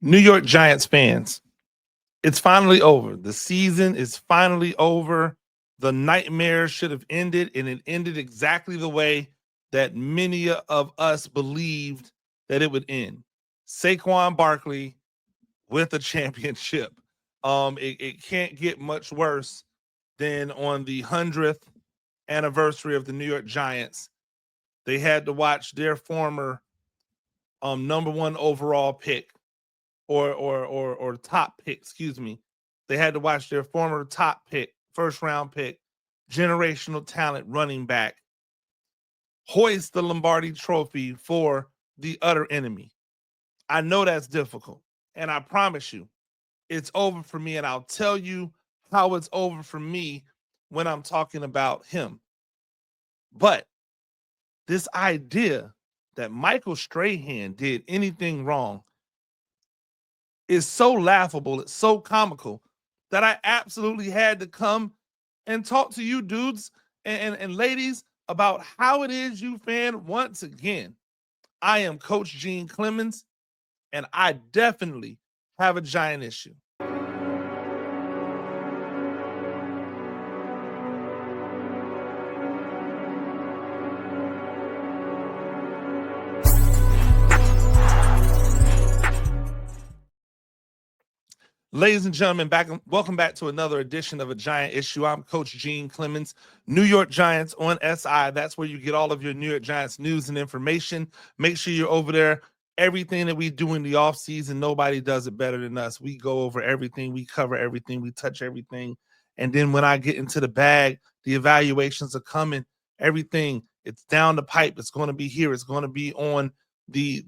New York Giants fans, it's finally over. The season is finally over. The nightmare should have ended, and it ended exactly the way that many of us believed that it would end. Saquon Barkley with a championship. It can't get much worse than on the 100th anniversary of the New York Giants. They had to watch their former number one overall pick or top pick, excuse me. They had to watch their former top pick, first round pick, generational talent running back hoist the Lombardi trophy for the utter enemy. I know that's difficult. And I promise you, it's over for me. And I'll tell you how it's over for me when I'm talking about him. But this idea that Michael Strahan did anything wrong is so laughable, it's so comical that I absolutely had to come and talk to you dudes and ladies about how it is you fan once again. I am Coach Gene Clemons, and I definitely have a giant issue. Ladies and gentlemen, welcome back to another edition of A Giant Issue. I'm Coach Gene Clemons, New York Giants on SI. That's where you get all of your New York Giants news and information. Make sure you're over there. Everything that we do in the offseason, nobody does it better than us. We go over everything. We cover everything. We touch everything. And then when I get into the bag, the evaluations are coming. Everything, it's down the pipe. It's going to be here. It's going to be on the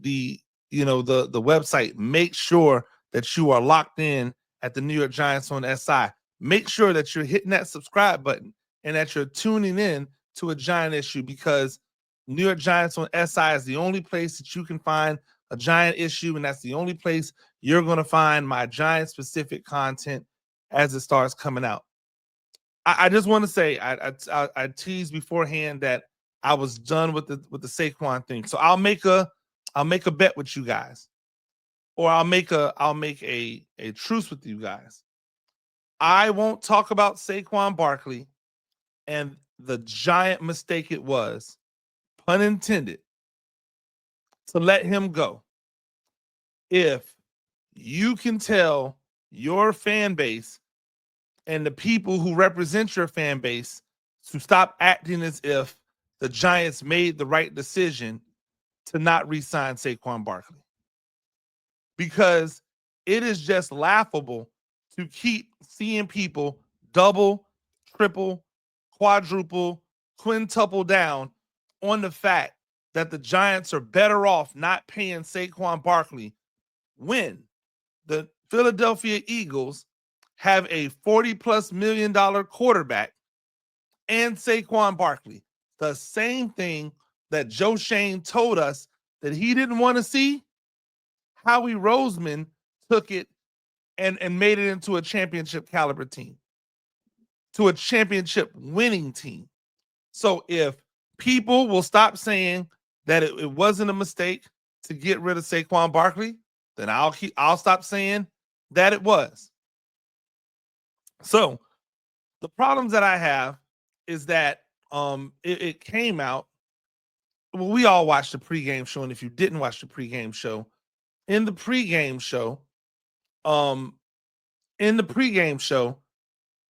website. Make sure that you are locked in at the New York Giants on SI. Make sure that you're hitting that subscribe button and that you're tuning in to A Giant Issue, because New York Giants on SI is the only place that you can find a giant issue, and that's the only place you're going to find my Giant-specific content as it starts coming out. I just want to say I teased beforehand that I was done with the Saquon thing, so I'll make a bet with you guys. Or I'll make a truce with you guys. I won't talk about Saquon Barkley and the giant mistake it was, pun intended, to let him go. If you can tell your fan base and the people who represent your fan base to stop acting as if the Giants made the right decision to not re-sign Saquon Barkley. Because it is just laughable to keep seeing people double, triple, quadruple, quintuple down on the fact that the Giants are better off not paying Saquon Barkley when the Philadelphia Eagles have a $40+ million quarterback and Saquon Barkley. The same thing that Joe Shane told us that he didn't want to see. Howie Roseman took it and made it into a championship caliber team, to a championship winning team. So if people will stop saying that it wasn't a mistake to get rid of Saquon Barkley, then I'll stop saying that it was. So the problems that I have is that it came out. Well, we all watched the pregame show, and if you didn't watch the pregame show, in the pregame show,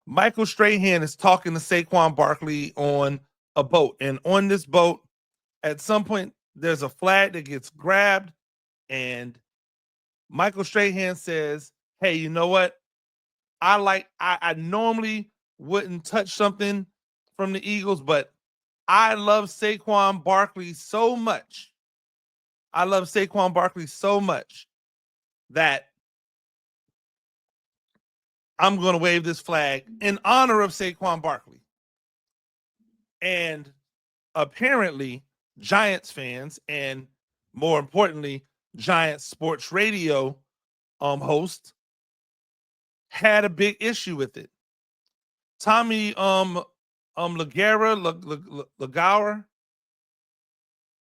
Michael Strahan is talking to Saquon Barkley on a boat. And on this boat, at some point, there's a flag that gets grabbed, and Michael Strahan says, hey, you know what? I normally wouldn't touch something from the Eagles, but I love Saquon Barkley so much. That I'm going to wave this flag in honor of Saquon Barkley. And apparently, Giants fans, and more importantly, Giants sports radio host, had a big issue with it. Tommy Legauer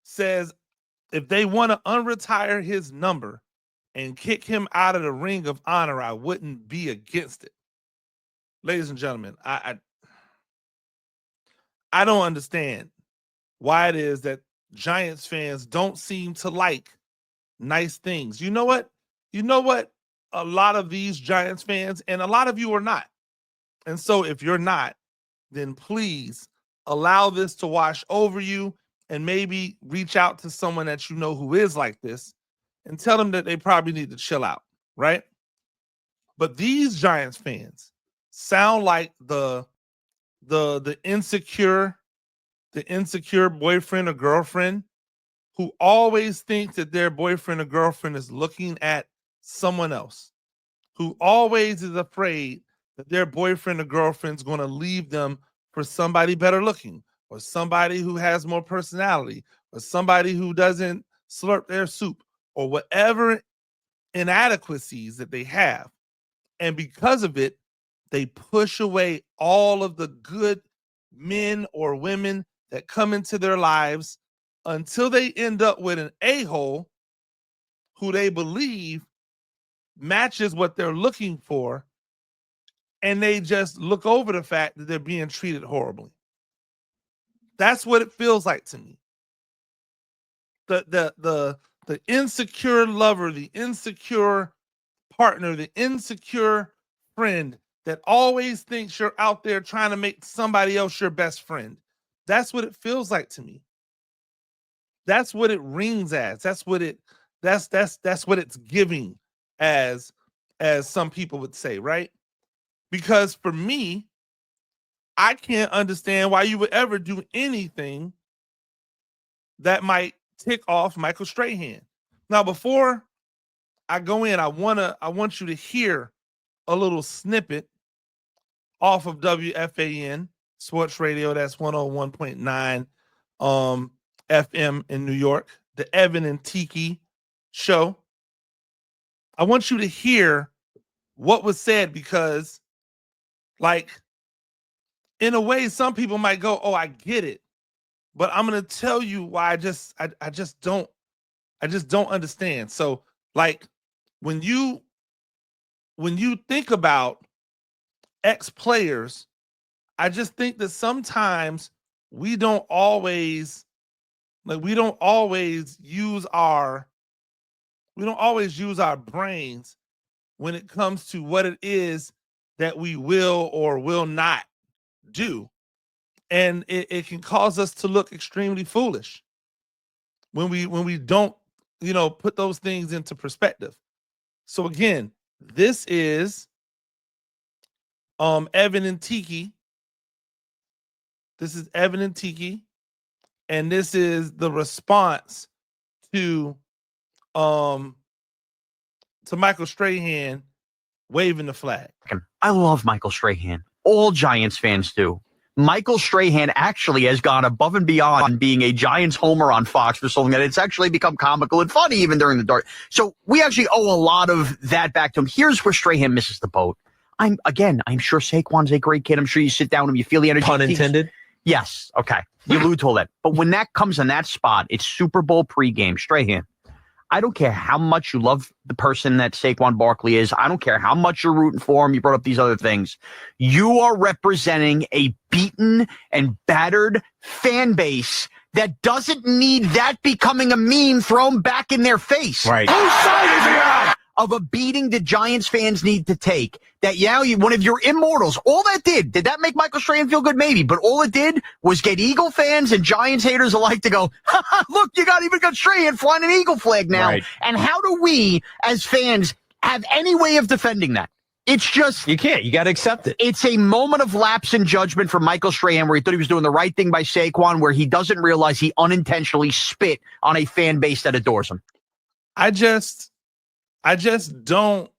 says if they want to unretire his number, and kick him out of the Ring of Honor, I wouldn't be against it. Ladies and gentlemen, I don't understand why it is that Giants fans don't seem to like nice things. You know what? You know what? A lot of these Giants fans, and a lot of you are not. And so if you're not, then please allow this to wash over you and maybe reach out to someone that you know who is like this and tell them that they probably need to chill out, right? But these Giants fans sound like the insecure boyfriend or girlfriend who always thinks that their boyfriend or girlfriend is looking at someone else, who always is afraid that their boyfriend or girlfriend's going to leave them for somebody better looking, or somebody who has more personality, or somebody who doesn't slurp their soup, or whatever inadequacies that they have. And because of it, they push away all of the good men or women that come into their lives until they end up with an a-hole who they believe matches what they're looking for, and they just look over the fact that they're being treated horribly. That's what it feels like to me. The insecure lover, the insecure partner, the insecure friend that always thinks you're out there trying to make somebody else your best friend. That's what it feels like to me. That's what it rings as. That's what it's giving as some people would say, right? Because for me, I can't understand why you would ever do anything that might tick off Michael Strahan. Now, before I go in, I want you to hear a little snippet off of WFAN Sports Radio. That's 101.9 FM in New York, the Evan and Tiki show. I want you to hear what was said because, like, in a way, some people might go, "Oh, I get it," but I'm gonna tell you why I just don't understand. So, like, when you think about ex players, I just think that sometimes we don't always use our brains when it comes to what it is that we will or will not do. And it can cause us to look extremely foolish when we don't, put those things into perspective. So again, this is Evan and Tiki. This is Evan and Tiki, and this is the response to Michael Strahan waving the flag. I love Michael Strahan. All Giants fans do. Michael Strahan actually has gone above and beyond being a Giants homer on Fox for so long that it's actually become comical and funny even during the dark. So we actually owe a lot of that back to him. Here's where Strahan misses the boat. I'm sure Saquon's a great kid. I'm sure you sit down with him, you feel the energy. Pun intended. Yes. Okay. You allude to all that. But when that comes in that spot, it's Super Bowl pregame. Strahan, I don't care how much you love the person that Saquon Barkley is. I don't care how much you're rooting for him. You brought up these other things. You are representing a beaten and battered fan base that doesn't need that becoming a meme thrown back in their face. Right. Whose side is he on? Of a beating the Giants fans need to take. That, one of your immortals, all that did that make Michael Strahan feel good? Maybe. But all it did was get Eagle fans and Giants haters alike to go, look, you got Strahan flying an Eagle flag now. Right. And how do we, as fans, have any way of defending that? It's just... You can't. You got to accept it. It's a moment of lapse in judgment for Michael Strahan where he thought he was doing the right thing by Saquon, where he doesn't realize he unintentionally spit on a fan base that adores him. I just don't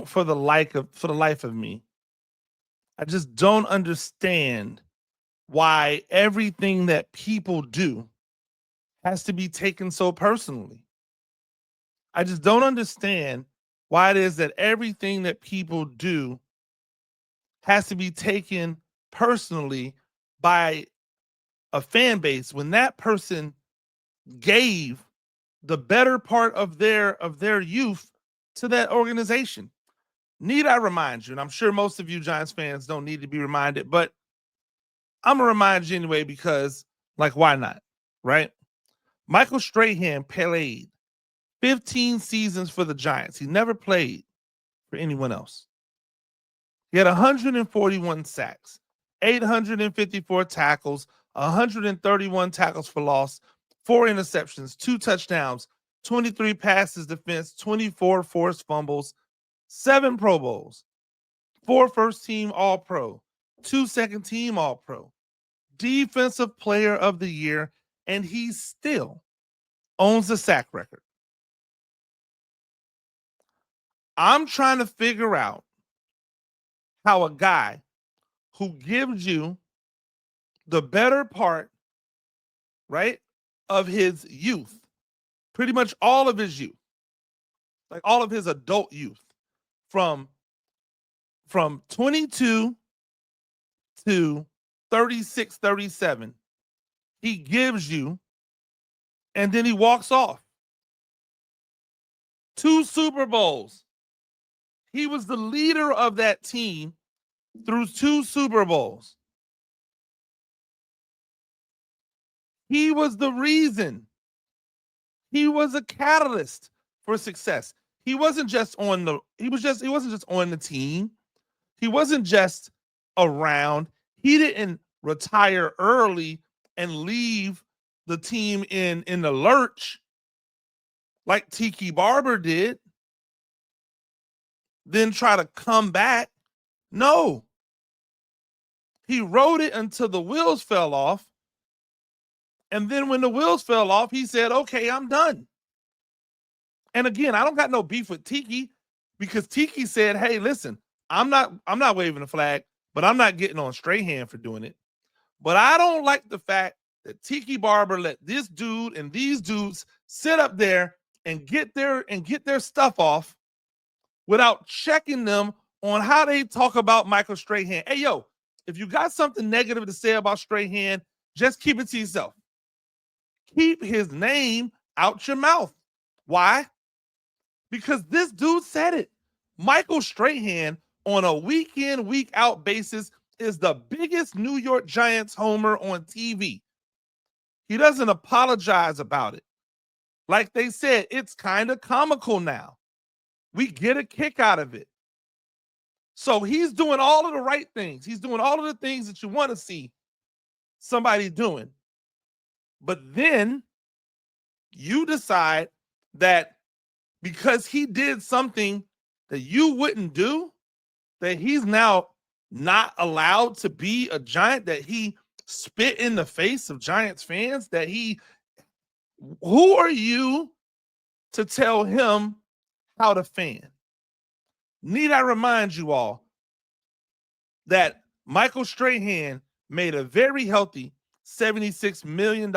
for the life of me. I just don't understand why everything that people do has to be taken so personally. I just don't understand why it is that everything that people do has to be taken personally by a fan base when that person gave the better part of their youth to that organization. Need I remind you, and I'm sure most of you Giants fans don't need to be reminded, but I'm going to remind you anyway because, like, why not, right? Michael Strahan played 15 seasons for the Giants. He never played for anyone else. He had 141 sacks, 854 tackles, 131 tackles for loss, 4 interceptions, 2 touchdowns, 23 passes defense, 24 forced fumbles, 7 Pro Bowls, 4 first-team All-Pro, 2 second-team All-Pro, Defensive Player of the Year, and he still owns the sack record. I'm trying to figure out how a guy who gives you the better part, right, of his youth, pretty much all of his youth, like all of his adult youth, from 22 to 36, 37, he gives you, and then he walks off. 2 Super Bowls. He was the leader of that team through 2 Super Bowls. He was the reason. He was a catalyst for success. He wasn't just on the team. He wasn't just around. He didn't retire early and leave the team in the lurch like Tiki Barber did, then try to come back. No. He rode it until the wheels fell off. And then when the wheels fell off, he said, okay, I'm done. And again, I don't got no beef with Tiki because Tiki said, hey, listen, I'm not waving the flag, but I'm not getting on Strahan for doing it. But I don't like the fact that Tiki Barber let this dude and these dudes sit up there and get their stuff off without checking them on how they talk about Michael Strahan. Hey, yo, if you got something negative to say about Strahan, just keep it to yourself. Keep his name out your mouth. Why? Because this dude said it. Michael Strahan, on a week in, week out basis, is the biggest New York Giants homer on TV. He doesn't apologize about it. Like they said, it's kind of comical now. We get a kick out of it. So he's doing all of the right things. He's doing all of the things that you want to see somebody doing. But then you decide that because he did something that you wouldn't do, that he's now not allowed to be a Giant, that he spit in the face of Giants fans, that who are you to tell him how to fan? Need I remind you all that Michael Strahan made a very healthy $76 million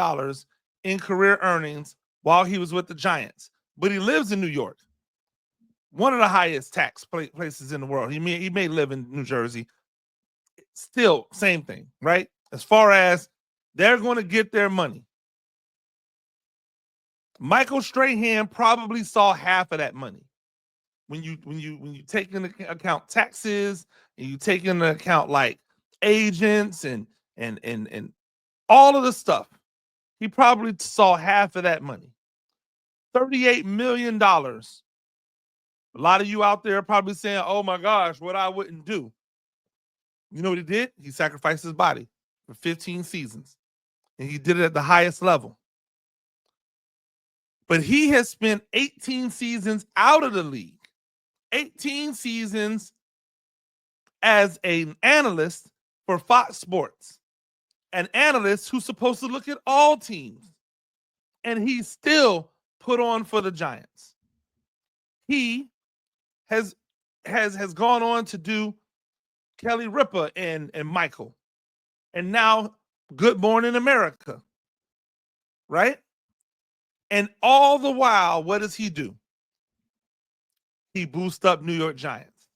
in career earnings while he was with the Giants. But he lives in New York, one of the highest tax places in the world. He may live in New Jersey. Still, same thing, right? As far as they're going to get their money. Michael Strahan probably saw half of that money. When you take into account taxes and you take into account like agents and all of the stuff, he probably saw half of that money. $38 million. A lot of you out there are probably saying, oh my gosh, what I wouldn't do. You know what he did? He sacrificed his body for 15 seasons. And he did it at the highest level. But he has spent 18 seasons out of the league. 18 seasons as an analyst for Fox Sports. An analyst who's supposed to look at all teams. And he still put on for the Giants. He has gone on to do Kelly Ripa and Michael. And now Good Morning America. Right? And all the while, what does he do? He boosts up New York Giants.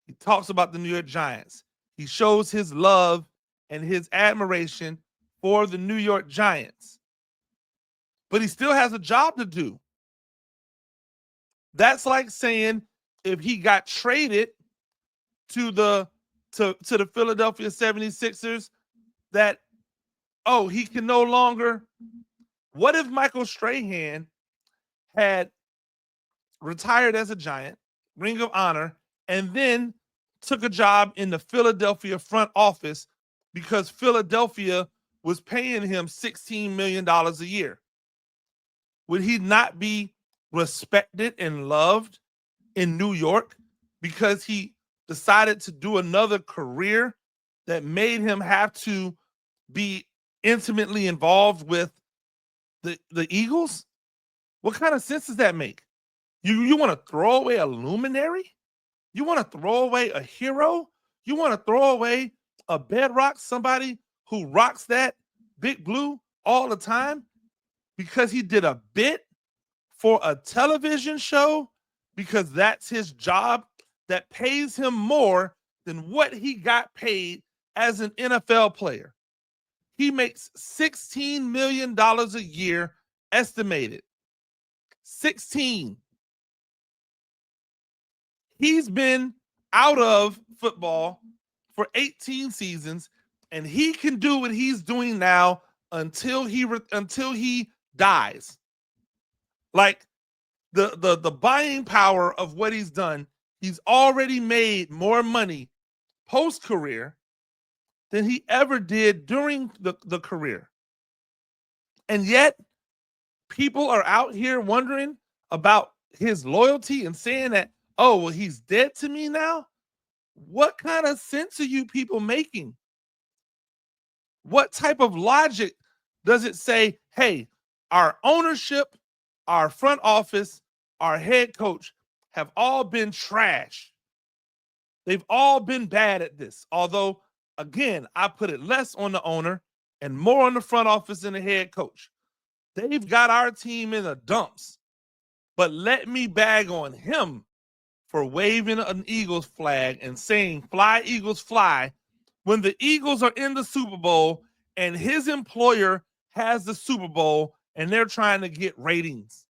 He talks about the New York Giants. He shows his love and his admiration for the New York Giants. But he still has a job to do That's like saying if he got traded to the Philadelphia 76ers that, oh, he can no longer. What if Michael Strahan had retired as a Giant, Ring of Honor, and then took a job in the Philadelphia front office because Philadelphia was paying him $16 million a year? Would he not be respected and loved in New York because he decided to do another career that made him have to be intimately involved with the Eagles? What kind of sense does that make? You want to throw away a luminary? You want to throw away a hero? You want to throw away a bedrock, somebody who rocks that big blue all the time because he did a bit for a television show because that's his job that pays him more than what he got paid as an NFL player. He makes $16 million a year estimated. 16. He's been out of football for 18 seasons, and he can do what he's doing now until he dies. Like the buying power of what he's done, he's already made more money post-career than he ever did during the career. And yet, people are out here wondering about his loyalty and saying that, oh, well, he's dead to me now? What kind of sense are you people making? What type of logic does it say, hey, our ownership, our front office, our head coach have all been trash? They've all been bad at this. Although, again, I put it less on the owner and more on the front office and the head coach. They've got our team in the dumps. But let me bag on him for waving an Eagles flag and saying, fly, Eagles, fly, when the Eagles are in the Super Bowl and his employer has the Super Bowl and they're trying to get ratings.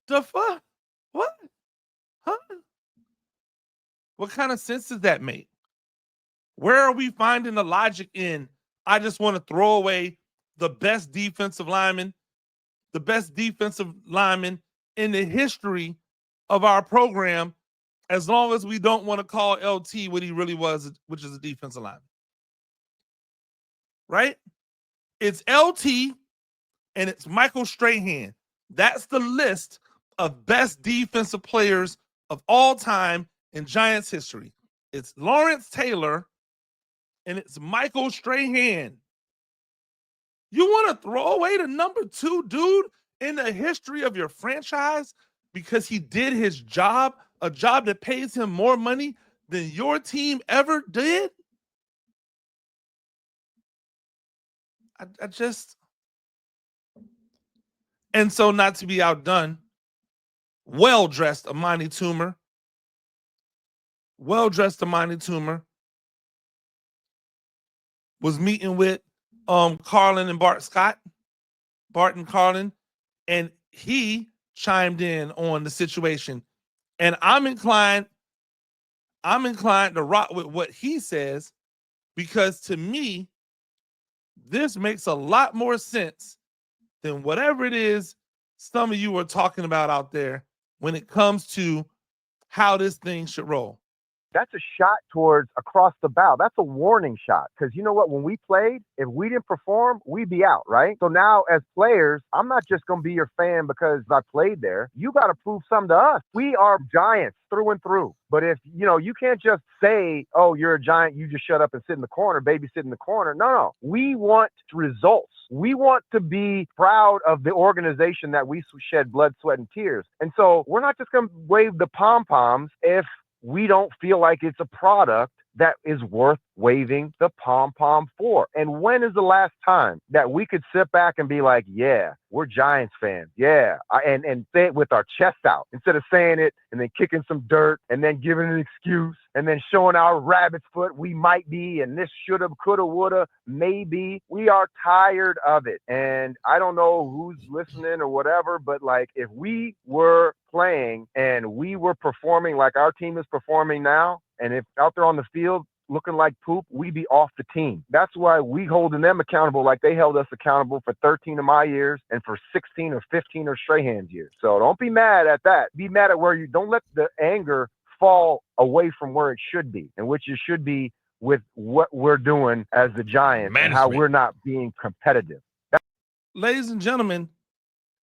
The fuck? What? Huh? What kind of sense does that make? Where are we finding the logic in, I just want to throw away the best defensive lineman in the history of our program, as long as we don't want to call LT what he really was, which is a defensive lineman? Right? It's LT and it's Michael Strahan. That's the list of best defensive players of all time in Giants history. It's Lawrence Taylor and it's Michael Strahan. You want to throw away the number 2 dude in the history of your franchise because he did his job, a job that pays him more money than your team ever did? I just... And so, not to be outdone, well-dressed Amani Toomer was meeting with Carlin and Bart and Carlin, and he chimed in on the situation. And I'm inclined to rock with what he says, because to me, this makes a lot more sense than whatever it is some of you are talking about out there when it comes to how this thing should roll. That's a shot towards across the bow. That's a warning shot. Because you know what? When we played, if we didn't perform, we'd be out, right? So now as players, I'm not just going to be your fan because I played there. You got to prove something to us. We are Giants through and through. But if, you can't just say, oh, you're a Giant, you just shut up and sit in the corner, babysit in the corner. No. We want results. We want to be proud of the organization that we shed blood, sweat, and tears. And so we're not just going to wave the pom-poms if we don't feel like it's a product that is worth waving the pom-pom for. And when is the last time that we could sit back and be like, yeah, we're Giants fans. Yeah. And say it with our chest out instead of saying it and then kicking some dirt and then giving an excuse and then showing our rabbit's foot. We might be, and this shoulda, coulda, woulda, maybe. We are tired of it. And I don't know who's listening or whatever, but like if we were playing and we were performing like our team is performing now, and if out there on the field looking like poop, we'd be off the team. That's why we holding them accountable like they held us accountable for 13 of my years and for 16 or 15 of Strahan's years. So don't be mad at that. Be mad at where you don't let the anger fall away from where it should be, and which it should be with what we're doing as the Giants and how we're not being competitive. Ladies and gentlemen,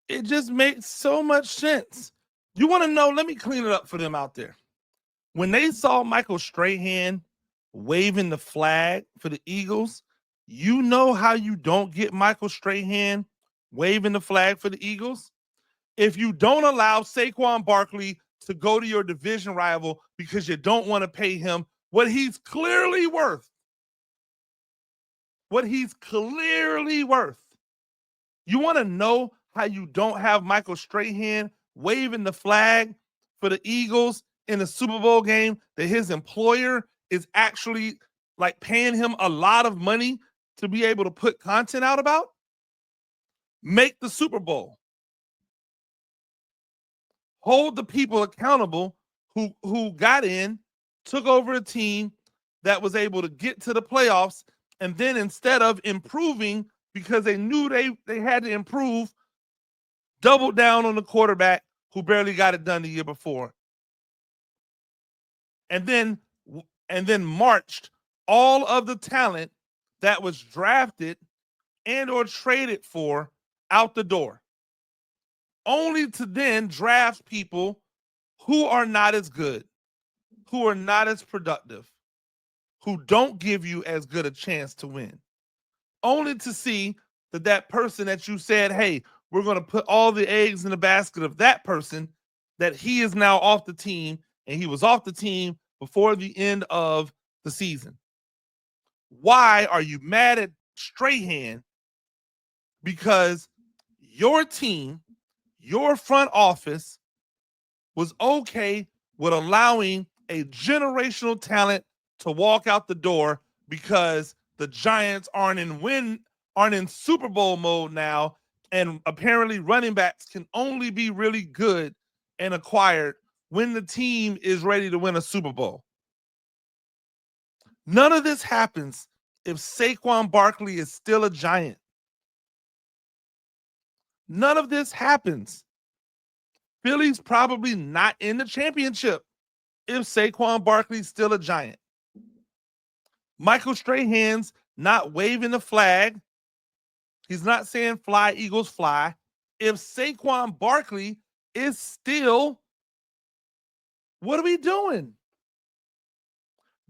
it just makes so much sense. You want to know? Let me clean it up for them out there. When they saw Michael Strahan waving the flag for the Eagles, you know how you don't get Michael Strahan waving the flag for the Eagles? If you don't allow Saquon Barkley to go to your division rival because you don't want to pay him what he's clearly worth. What he's clearly worth. You want to know how you don't have Michael Strahan waving the flag for the Eagles in the Super Bowl game that his employer is actually like paying him a lot of money to be able to put content out about? Make the Super Bowl. Hold the people accountable who got in, took over a team that was able to get to the playoffs, and then instead of improving because they knew they had to improve, doubled down on the quarterback who barely got it done the year before. And then marched all of the talent that was drafted and or traded for out the door, only to then draft people who are not as good, who are not as productive, who don't give you as good a chance to win, only to see that person that you said, hey, we're going to put all the eggs in the basket of that person, that he is now off the team, and he was off the team before the end of the season. Why are you mad at Strahan? Because your team, your front office was okay with allowing a generational talent to walk out the door because the Giants aren't in Super Bowl mode now, and apparently running backs can only be really good and acquired when the team is ready to win a Super Bowl. None of this happens if Saquon Barkley is still a Giant. None of this happens. Philly's probably not in the championship if Saquon Barkley's still a Giant. Michael Strahan's not waving the flag. He's not saying fly, Eagles, fly. If Saquon Barkley is still, what are we doing?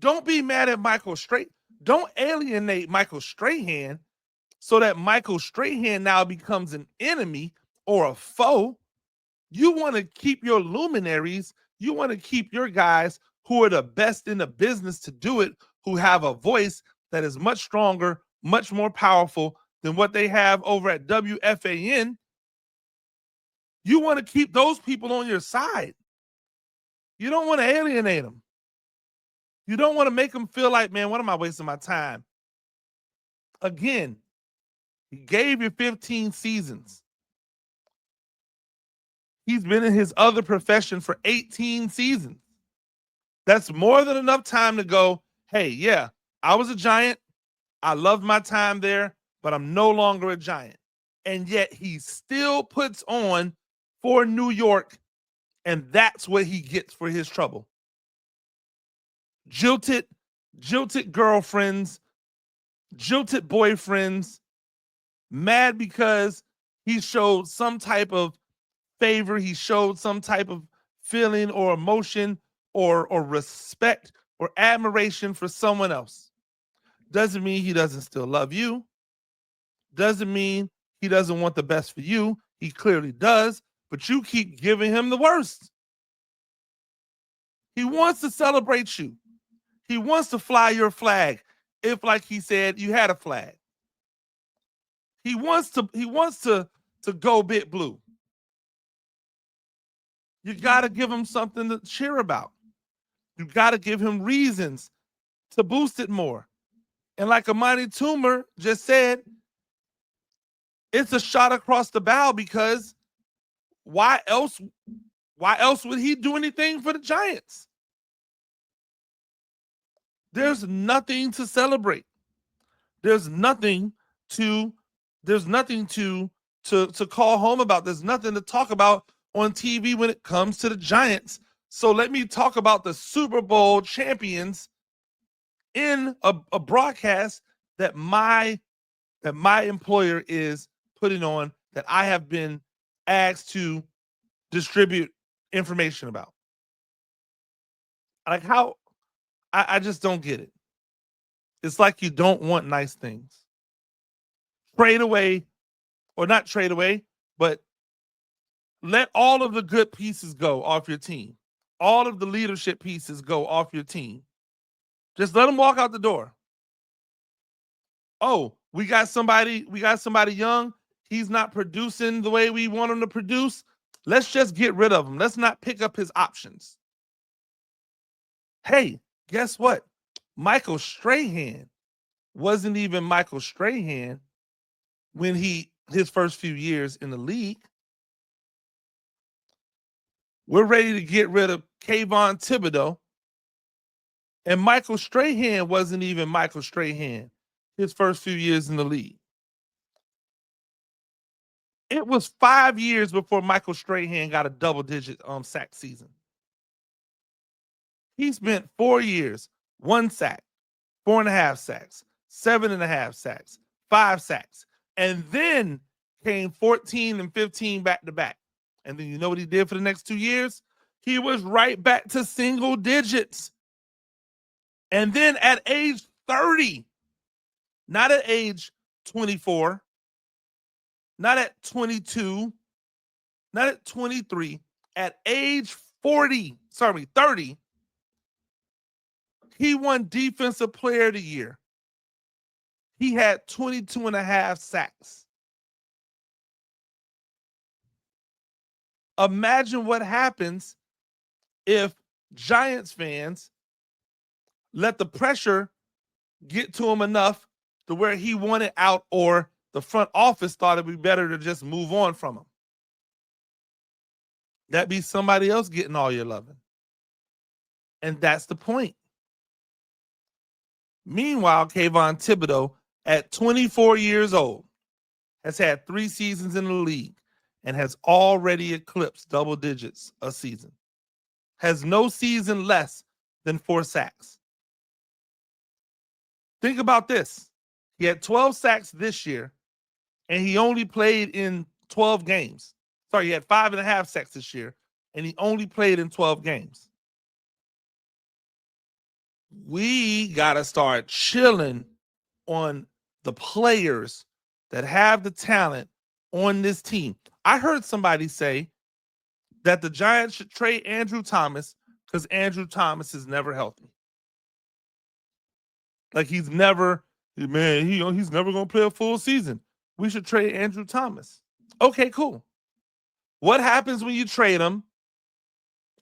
Don't be mad at Michael Strahan. Don't alienate Michael Strahan so that Michael Strahan now becomes an enemy or a foe. You want to keep your luminaries. You want to keep your guys who are the best in the business to do it, who have a voice that is much stronger, much more powerful than what they have over at WFAN. You want to keep those people on your side. You don't want to alienate them. You don't want to make them feel like, man, what am I wasting my time? Again, he gave you 15 seasons. He's been in his other profession for 18 seasons. That's more than enough time to go, hey, yeah, I was a Giant. I loved my time there, but I'm no longer a Giant. And yet he still puts on for New York, and that's what he gets for his trouble. Jilted girlfriends, jilted boyfriends, mad because he showed some type of favor, he showed some type of feeling or emotion or respect or admiration for someone else. Doesn't mean he doesn't still love you. Doesn't mean he doesn't want the best for you. He clearly does, but you keep giving him the worst. He wants to celebrate you. He wants to fly your flag if, like he said, you had a flag. He wants to go bit blue. You got to give him something to cheer about. You got to give him reasons to boost it more. And like Amani Toomer just said, it's a shot across the bow because why else would he do anything for the Giants? There's nothing to celebrate. There's nothing to call home about. There's nothing to talk about on TV when it comes to the Giants. So let me talk about the Super Bowl champions in a broadcast that my employer is putting on, that I have been asked to distribute information about. Like, how I just don't get it. It's like you don't want nice things. Trade away, or not trade away, but let all of the good pieces go off your team. All of the leadership pieces go off your team. Just let them walk out the door. Oh, we got somebody young. He's not producing the way we want him to produce. Let's just get rid of him. Let's not pick up his options. Hey, guess what? Michael Strahan wasn't even Michael Strahan when his first few years in the league. We're ready to get rid of Kayvon Thibodeau. And Michael Strahan wasn't even Michael Strahan his first few years in the league. It was 5 years before Michael Strahan got a double-digit sack season. He spent 4 years, 1 sack, 4.5 sacks, 7.5 sacks, 5 sacks, and then came 14 and 15 back-to-back. And then you know what he did for the next 2 years? He was right back to single digits. And then at age 30, not at age 24, not at 22, not at 23, at age 30, he won Defensive Player of the Year. He had 22.5 sacks. Imagine what happens if Giants fans let the pressure get to him enough to where he wanted out, or the front office thought it'd be better to just move on from him. That'd be somebody else getting all your loving. And that's the point. Meanwhile, Kayvon Thibodeau, at 24 years old, has had 3 seasons in the league and has already eclipsed double digits a season. Has no season less than 4 sacks. Think about this. He had 12 sacks this year, and he only played in 12 games. Sorry, he had 5.5 sacks this year, and he only played in 12 games. We got to start chilling on the players that have the talent on this team. I heard somebody say that the Giants should trade Andrew Thomas because Andrew Thomas is never healthy. Like, he's never going to play a full season. We should trade Andrew Thomas. Okay, cool. What happens when you trade him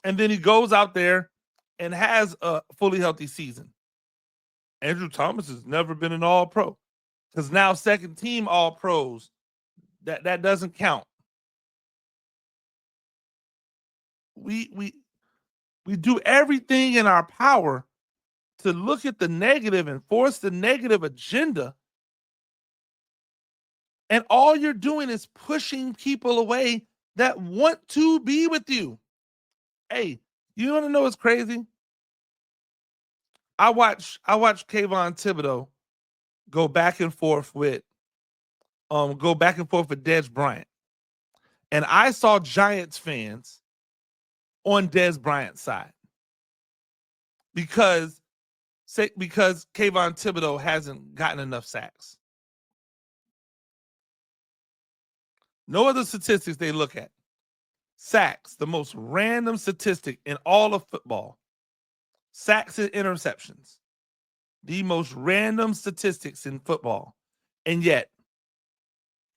and then he goes out there and has a fully healthy season? Andrew Thomas has never been an All-Pro, because now second team All-Pros, that doesn't count. We do everything in our power to look at the negative and force the negative agenda. And all you're doing is pushing people away that want to be with you. Hey, you want to know what's crazy? I watch Kayvon Thibodeau go back and forth with Dez Bryant. And I saw Giants fans on Dez Bryant's side because Kayvon Thibodeau hasn't gotten enough sacks. No other statistics they look at. Sacks, the most random statistic in all of football. sacks and interceptions. The most random statistics in football. And yet,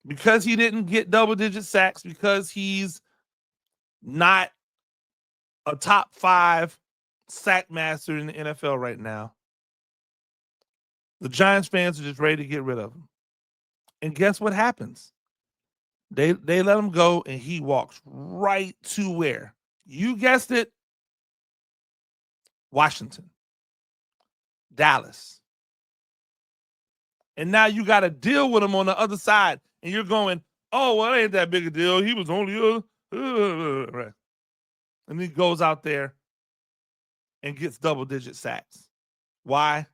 because he didn't get double-digit sacks, because he's not a top 5 sack master in the NFL right now, the Giants fans are just ready to get rid of him. And guess what happens? They let him go, and he walks right to where? You guessed it. Washington. Dallas. And now you got to deal with him on the other side. And you're going, oh, well, it ain't that big a deal. He was only right. And he goes out there and gets double-digit sacks. Why?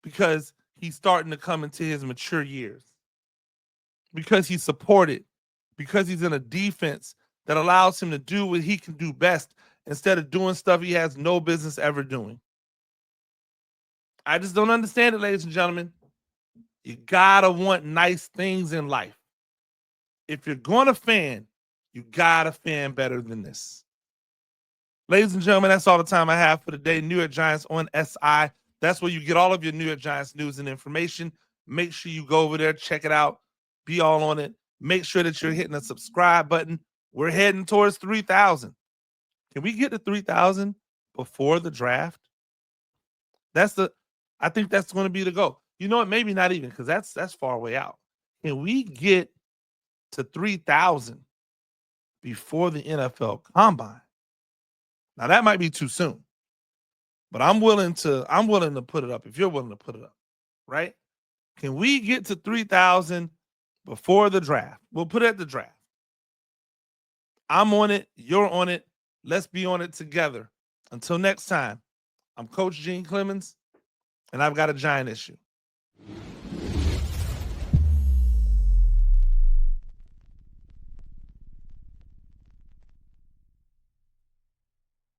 Because he's starting to come into his mature years. Because he's supported. Because he's in a defense that allows him to do what he can do best instead of doing stuff he has no business ever doing. I just don't understand it, ladies and gentlemen. You gotta want nice things in life. If you're going to fan, you gotta fan better than this. Ladies and gentlemen, that's all the time I have for today. New York Giants on SI. That's where you get all of your New York Giants news and information. Make sure you go over there, check it out, be all on it. Make sure that you're hitting the subscribe button. We're heading towards 3,000. Can we get to 3,000 before the draft? I think that's going to be the goal. You know what? Maybe not even, because that's far way out. Can we get to 3,000 before the NFL Combine? Now that might be too soon, but I'm willing to put it up if you're willing to put it up, right? Can we get to 3,000 before the draft? We'll put it at the draft. I'm on it. You're on it. Let's be on it together. Until next time, I'm Coach Gene Clemons, and I've got a giant issue.